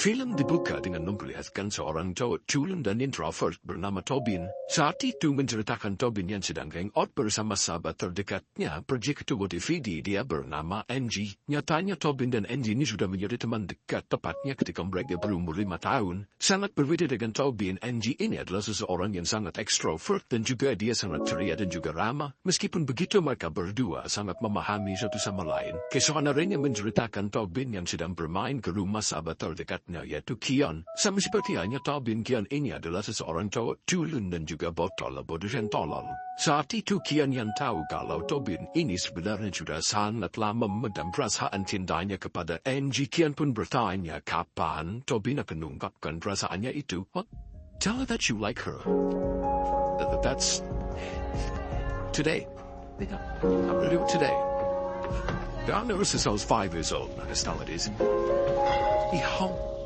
Film dibuka dengan memperlihatkan seorang cowok culun dan introvert bernama Tobin. Saat itu menceritakan Tobin yang sedang hangout bersama sahabat terdekatnya pergi ke toko DVD dia bernama Angie. Nyatanya Tobin dan Angie ini sudah menjadi teman dekat tepatnya ketika mereka berumur 5 tahun. Sangat berbeda dengan Tobin, Angie ini adalah seseorang yang sangat ekstrovert dan juga dia sangat ceria dan juga ramah. Meskipun begitu mereka berdua sangat memahami satu sama lain. Keesokan harinya menceritakan Tobin yang sedang bermain ke rumah sahabat terdekat yaitu Kian. Sama seperti halnya Tobin, Kian ini adalah seseorang cowok culun dan juga botol bodoh dan tolol. Saat itu Kian yang tahu kalau Tobin ini sebenarnya sudah sangat lama memendam perasaan cintanya kepada Angie. Kian pun bertanya kapan Tobin akan mengungkapkan perasaannya itu. What? Tell her that you like her. That's today. I'm gonna do it today. I know since I was 5 years old. That's how it is.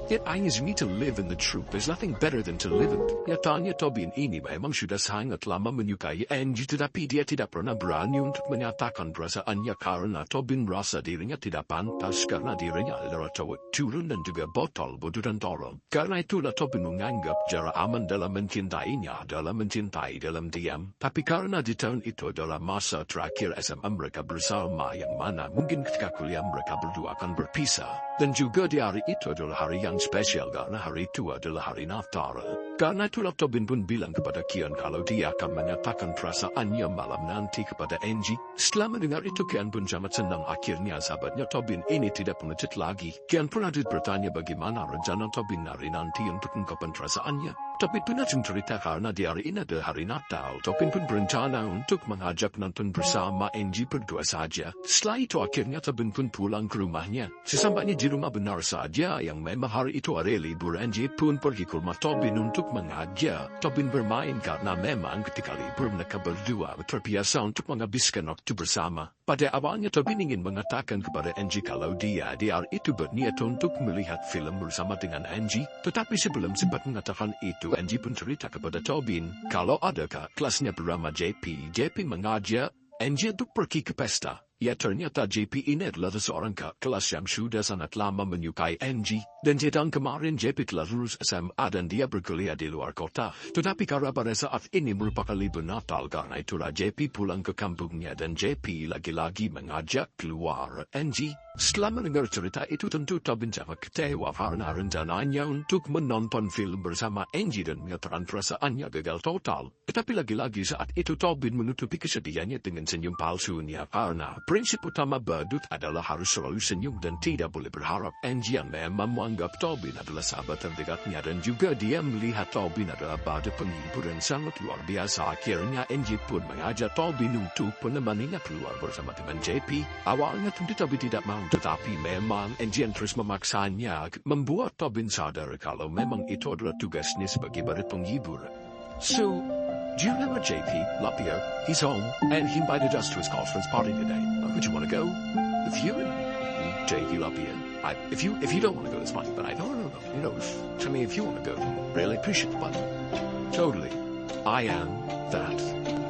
Yet I need to live in the truth. There's nothing better than to live it. Nyatanya Tobin ini memang sudah sangat lama menyukai Angie, tetapi dia tidak pernah berani untuk menyatakan perasaannya karena Tobin merasa dirinya tidak pantas karena dirinya adalah cowok culun dan juga botol bodoh dan tolol. Karena itulah Tobin menganggap cara aman dalam mencintainya adalah mencintai dalam diam. Tapi karena di tahun itu adalah masa terakhir SMA mereka bersama, yang mana mungkin ketika kuliah mereka berdua akan berpisah. Dan juga di hari itu adalah hari yang spesial karena hari itu adalah hari Natal. Karena itulah Tobin pun bilang kepada Kian kalau dia akan menyatakan perasaannya malam nanti kepada Angie. Setelah mendengar itu Kian pun sangat senang. Akhirnya sahabatnya Tobin ini tidak pengecut lagi. Kian pun lanjut bertanya bagaimana rencana Tobin hari nanti untuk mengungkapkan perasaannya. Tobin pun langsung cerita karena di hari ini adalah hari Natal. Tobin pun berencana untuk mengajak nonton bersama Angie berdua saja. Setelah itu akhirnya Tobin pun pulang ke rumahnya. Sesampainya di rumah benar saja yang memang hari itu hari libur, Angie pun pergi ke rumah Tobin untuk mengajak Tobin bermain karena memang ketika libur mereka berdua terbiasa untuk menghabiskan waktu bersama. Pada awalnya Tobin ingin mengatakan kepada Angie kalau dia di hari itu berniat untuk melihat film bersama dengan Angie. Tetapi sebelum sempat mengatakan itu, Angie pun cerita kepada Tobin kalau ada kakak kelasnya bernama JP. JP mengajak Angie untuk pergi ke pesta. Ya ternyata JP ini adalah seorang kakak kelas yang sudah sangat lama menyukai Angie. Dan sedang kemarin JP telah lulus SMA dan dia berkuliah di luar kota. Tetapi karena pada saat ini merupakan libur Natal, karena itulah JP pulang ke kampungnya dan JP lagi-lagi mengajak keluar Angie. Setelah mendengar cerita itu tentu Tobin sangat kecewa karena rencananya untuk menonton film bersama Angie dan menyatakan perasaannya gagal total. Tetapi lagi-lagi saat itu Tobin menutupi kesedihannya dengan senyum palsunya karena prinsip utama badut adalah harus selalu senyum dan tidak boleh berharap. Angie yang memang menganggap Tobin adalah sahabat terdekatnya dan juga dia melihat Tobin adalah badut penghibur yang sangat luar biasa. Akhirnya Angie pun mengajak Tobin untuk menemaninya keluar bersama teman JP. Awalnya tentu Tobin tidak mau, tetapi memang Angie yang terus memaksanya membuat Tobin sadar kalau memang itu adalah tugasnya sebagai badut penghibur. So, do you remember JP, Lapierre? He's home, and he invited us to his conference party today. Would you want to go? With you and JP Lapierre? If you don't want to go, that's fine, but I don't know. You know, tell me if you want to go. Really appreciate it, but totally, I am that.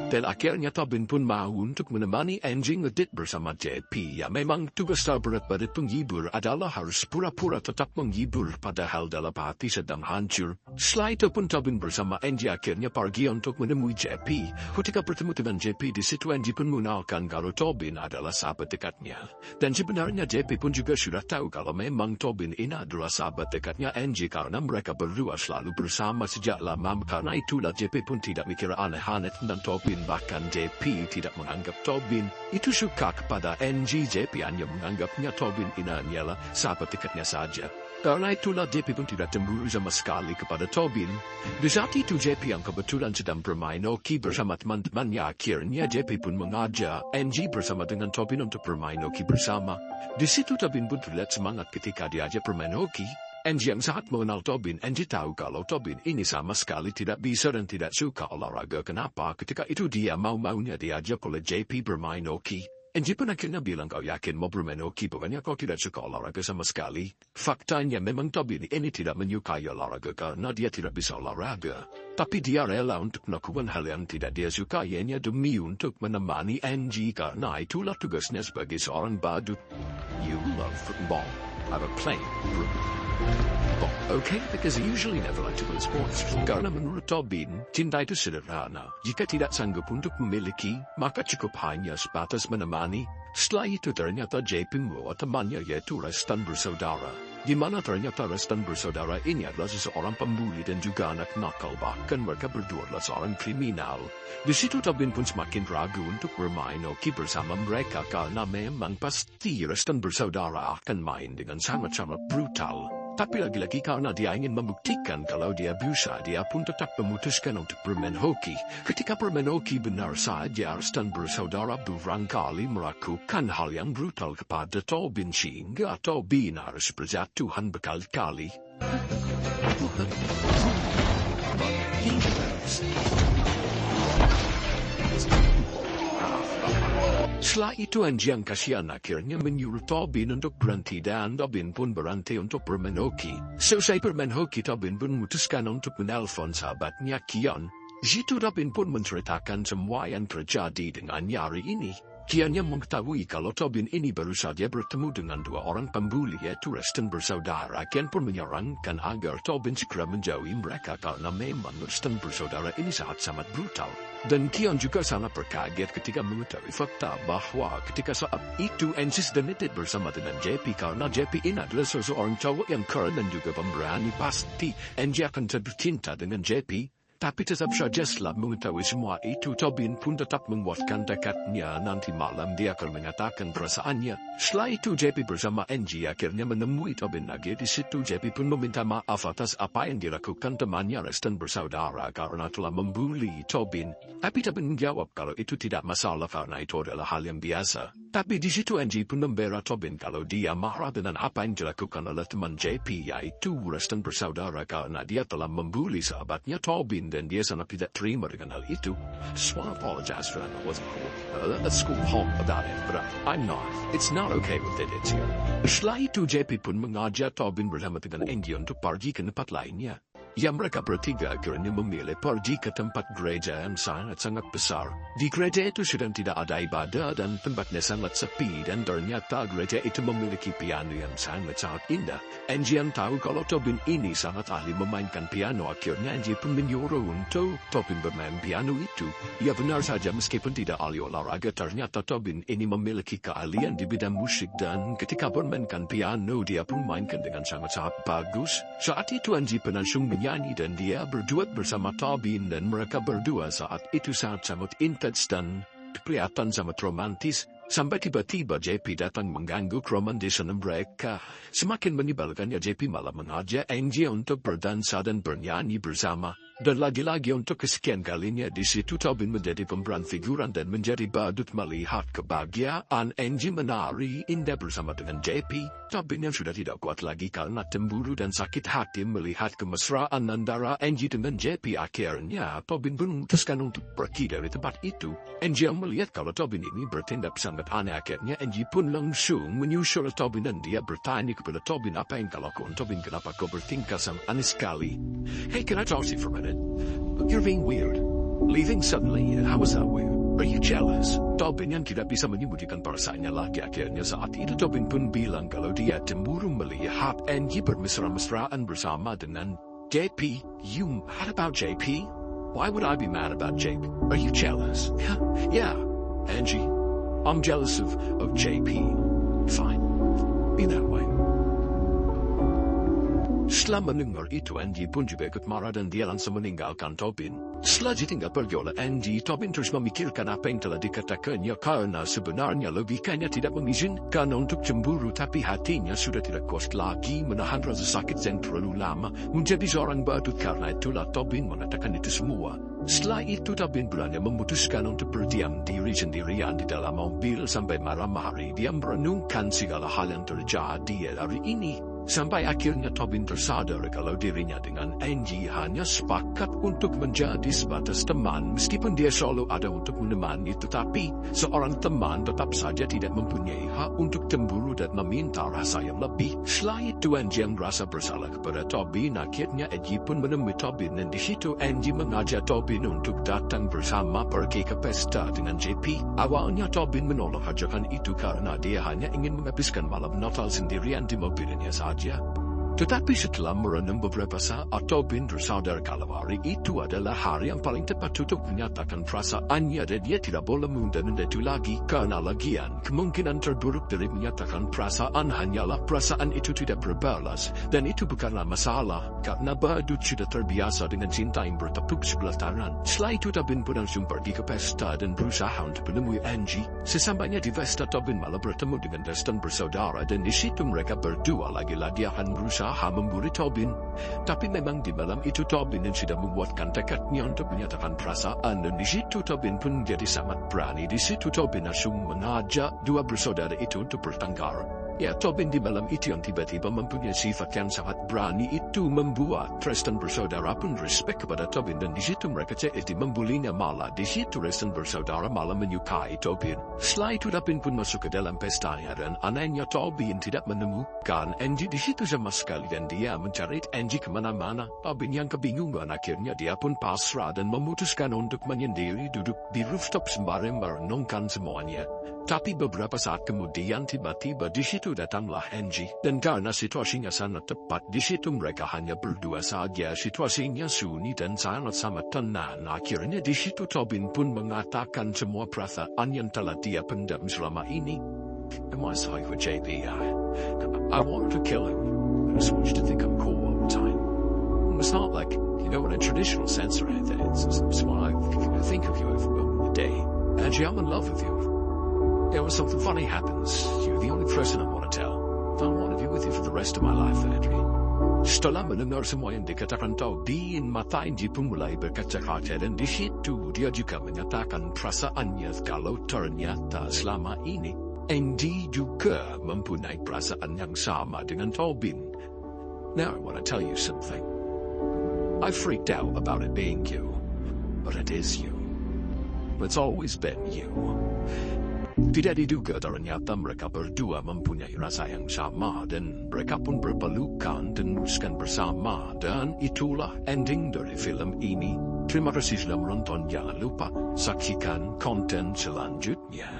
Dan akhirnya Tobin pun mau untuk menemani Angie ngedit bersama JP. Ya memang tugas terberat badut penghibur adalah harus pura-pura tetap menghibur padahal dalam hati sedang hancur. Setelah itu pun Tobin bersama Angie akhirnya pergi untuk menemui JP. Ketika bertemu dengan JP di situ Angie pun mengenalkan kalau Tobin adalah sahabat dekatnya. Dan sebenarnya JP pun juga sudah tahu kalau memang Tobin ini adalah sahabat dekatnya Angie karena mereka berdua selalu bersama sejak lama. Karena itulah JP pun tidak mikir aneh-aneh tentang Tobin. Bahkan JP tidak menganggap Tobin itu suka kepada Angie. JP hanya menganggapnya Tobin ini hanyalah sahabat dekatnya saja. Karena itulah JP pun tidak cemburu sama sekali kepada Tobin. Di saat itu JP yang kebetulan sedang bermain hoki bersama teman-temannya. Akhirnya JP pun mengajak Angie bersama dengan Tobin untuk bermain hoki bersama. Di situ Tobin pun terlihat semangat ketika diajak bermain hoki. Angie yang sangat mengenal Tobin, Angie tahu kalau Tobin ini sama sekali tidak bisa dan tidak suka olahraga. Kenapa? Ketika itu dia mau-maunya diajak oleh JP bermain hoki. Angie pun akhirnya bilang, kau yakin mau bermain hoki? Bukannya kau tidak suka olahraga sama sekali? Faktanya memang Tobin ini tidak menyukai olahraga karena dia tidak bisa olahraga. Tapi dia rela untuk melakukan hal yang tidak dia sukainya demi untuk menemani Angie karena itulah tugasnya sebagai seorang badut. You love football. have a plain room. Oh, okay, because I usually never like to play sports. Karena menurut Tobin, cinta itu sederhana. Jika tidak sanggup untuk memiliki, maka cukup hanya sebatas menemani. Setelah itu ternyata JP membawa temannya yaitu Restan bersaudara. Di mana ternyata Restan bersaudara ini adalah seseorang pembuli dan juga anak nakal, bahkan mereka berdua adalah seorang kriminal. Di situ Tobin pun semakin ragu untuk bermain hoki bersama mereka karena memang pasti Restan bersaudara akan main dengan sangat-sangat brutal. Tapi lagi-lagi karena dia ingin membuktikan kalau dia bisa, dia pun tetap memutuskan untuk bermain hoki. Ketika bermain hoki benar saja, Restan bersaudara barangkali melakukan hal yang brutal kepada Tobin sehingga Tobin harus berjatuhan berkali-kali. Setelah itu Angie yang kasihan akhirnya menyuruh Tobin untuk berhenti dan Tobin pun berhenti untuk bermain hoki. Selesai bermain hoki, Tobin pun memutuskan untuk menelpon sahabatnya Kian. Situ Tobin pun menceritakan semua yang terjadi dengannya hari ini. Kian yang mengetahui kalau Tobin ini baru saja bertemu dengan dua orang pembuli yaitu Restan bersaudara. Kian pun menyarankan agar Tobin segera menjauhi mereka karena memang Restan bersaudara ini sangat brutal. Dan Kian juga sangat terkaget ketika mengetahui fakta bahwa ketika saat itu Angie sedang bersama dengan JP karena JP ini adalah seseorang cowok yang keren dan juga pemberani. Pasti Angie akan jatuh cinta dengan JP. Tapi tetap saja setelah mengetahui semua itu, Tobin pun tetap menguatkan tekadnya nanti malam dia akan mengatakan perasaannya. Setelah itu JP bersama Angie akhirnya menemui Tobin lagi. Di situ JP pun meminta maaf atas apa yang dilakukan temannya Restan bersaudara karena telah membuli Tobin. Tapi Tobin menjawab kalau itu tidak masalah karena itu adalah hal yang biasa. Tapi di situ Angie pun membela Tobin kalau dia marah dengan apa yang dilakukan oleh teman JP yaitu Restan bersaudara karena dia telah membuli sahabatnya Tobin dan dia sangat tidak terima dengan hal itu. So I apologize for that. I wasn't cool. Let's go home about it, but I'm not. It's not okay with it, it's here. Setelah itu JP pun mengajak Tobin bersama dengan Angie untuk pergi ke tempat lainnya. Ya mereka bertiga akhirnya memilih pergi ke tempat gereja yang sangat-sangat besar. Di gereja itu sedang tidak ada ibadah dan tempatnya sangat sepi dan ternyata gereja itu memiliki piano yang sangat-sangat indah. Angie yang tahu kalau Tobin ini sangat ahli memainkan piano, akhirnya Angie pun menyuruh untuk Tobin bermain piano itu. Ya benar saja meskipun tidak ahli olahraga, ternyata Tobin ini memiliki keahlian di bidang musik dan ketika bermainkan piano dia pun mainkan dengan sangat-sangat bagus. Saat itu Angie pun langsung menyanyi dan dia berduet bersama Tobin dan mereka berdua saat itu sangat-sangat intens dan kelihatan sangat romantis. Sampai tiba-tiba JP datang mengganggu keromantisan mereka. Semakin menyebalkannya JP malah mengajak Angie untuk berdansa dan bernyanyi bersama. Dan lagi-lagi untuk kesekian kalinya di situ Tobin menjadi pemeran figuran dan menjadi badut melihat kebahagiaan Angie menari indah bersama dengan JP. Tobin yang sudah tidak kuat lagi karena cemburu dan sakit hati melihat kemesraan antara Angie dengan JP. Akhirnya Tobin pun memutuskan untuk pergi dari tempat itu. Angie yang melihat kalau Tobin ini bertindak sangat aneh, akhirnya Angie pun langsung menyusul Tobin dan dia bertanya kepada Tobin, apa yang kau lakukan Tobin, kenapa kau bertingkah sangat aneh sekali? Hey, can I talk to you for a minute? You're being weird. Leaving suddenly, how was that weird? Are you jealous? Tobin yang tidak bisa menyembunyikan perasaannya lagi, akhirnya saat itu Tobin pun bilang kalau dia cemburu melihat Angie bermesra-mesraan bersama dengan JP. You mad about JP? Why would I be mad about JP? Are you jealous? Yeah, Angie, I'm jealous of JP. Fine, be that way. Setelah mendengar itu Angie pun juga ikut marah dan dia langsung meninggalkan Tobin. Setelah ditinggal pergi oleh Angie, Tobin terus memikirkan apa yang telah dikatakannya karena sebenarnya logikanya tidak mengizinkan untuk cemburu, tapi hatinya sudah tidak kuat lagi menahan rasa sakit yang terlalu lama menjadi seorang badut. Karena itulah Tobin mengatakan itu semua. Setelah itu Tobin berani memutuskan untuk berdiam diri sendirian di dalam mobil sampai malam hari. Dia merenungkan segala hal yang terjadi hari ini. Sampai akhirnya Tobin tersadar kalau dirinya dengan Angie hanya sepakat untuk menjadi sebatas teman meskipun dia selalu ada untuk menemani, tetapi seorang teman tetap saja tidak mempunyai hak untuk cemburu dan meminta rasa yang lebih. Setelah itu Angie merasa bersalah kepada Tobin. Akhirnya Angie pun menemui Tobin dan di situ Angie mengajak Tobin untuk datang bersama pergi ke pesta dengan JP. Awalnya Tobin menolak ajakan itu karena dia hanya ingin menghabiskan malam Natal sendirian di mobilnya saja. Tetapi setelah merenung beberapa saat, Tobin tersadar kalau hari itu adalah hari yang paling tepat untuk menyatakan perasaannya dan dia tidak boleh menunda-nunda itu lagi. Karena lagian, kemungkinan terburuk dari menyatakan perasaan hanyalah perasaan itu tidak berbalas. Dan itu bukanlah masalah, karena badut sudah terbiasa dengan cinta yang bertepuk sebelah tangan. Setelah itu Tobin pun langsung pergi ke pesta dan berusaha untuk menemui Angie. Sesampainya di pesta, Tobin malah bertemu dengan Destin bersaudara dan di situ mereka berdua lagi-lagi akan berusaha memburu Tobin. Tapi memang di malam itu Tobin yang sudah membuatkan tekadnya untuk menyatakan perasaan dan di situ Tobin pun jadi sangat berani. Di situ Tobin langsung mengajak dua bersaudara itu untuk bertengkar. Ya, Tobin di malam itu yang tiba-tiba mempunyai sifat yang sangat berani itu membuat Tristan bersaudara pun respect kepada Tobin dan di situ mereka jadi membulinya, malah di situ Tristan bersaudara malah menyukai Tobin. Setelah itu Tobin pun masuk ke dalam pestanya dan anehnya Tobin tidak menemukan Angie di situ sama sekali dan dia mencari Angie kemana-mana. Tobin yang kebingungan akhirnya dia pun pasrah dan memutuskan untuk menyendiri duduk di rooftop sembari merenungkan semuanya. Tapi beberapa saat kemudian tiba-tiba di situ datanglah Angie. Dan karena situasinya sangat tepat, di situ mereka hanya berdua saja. Situasinya sunyi dan sangat tenang. Akhirnya di situ Tobin pun mengatakan semua perasaan yang telah dia pendam selama ini. And my side with JP, I wanted to kill him. I just want you to think I'm cool all the time. It's not like, in a traditional sense or anything. It's when I think of you every day. Angie, I'm in love with you. When something funny happens, you're the only person I want to tell. I want to be with you for the rest of my life, Angie. Setelah mendengar semua yang dikatakan Tobin, mata Angie pun mulai berkaca-kaca dan di situ dia juga menyatakan perasaannya kalau ternyata selama ini Angie juga mempunyai perasaan yang sama dengan Tobin. Now I want to tell you something. I freaked out about it being you, but it is you. It's always been you. Tidak diduga ternyata mereka berdua mempunyai rasa yang sama dan mereka pun berpelukan dan meneruskan bersama dan itulah ending dari film ini. Terima kasih sudah menonton, jangan lupa saksikan konten selanjutnya.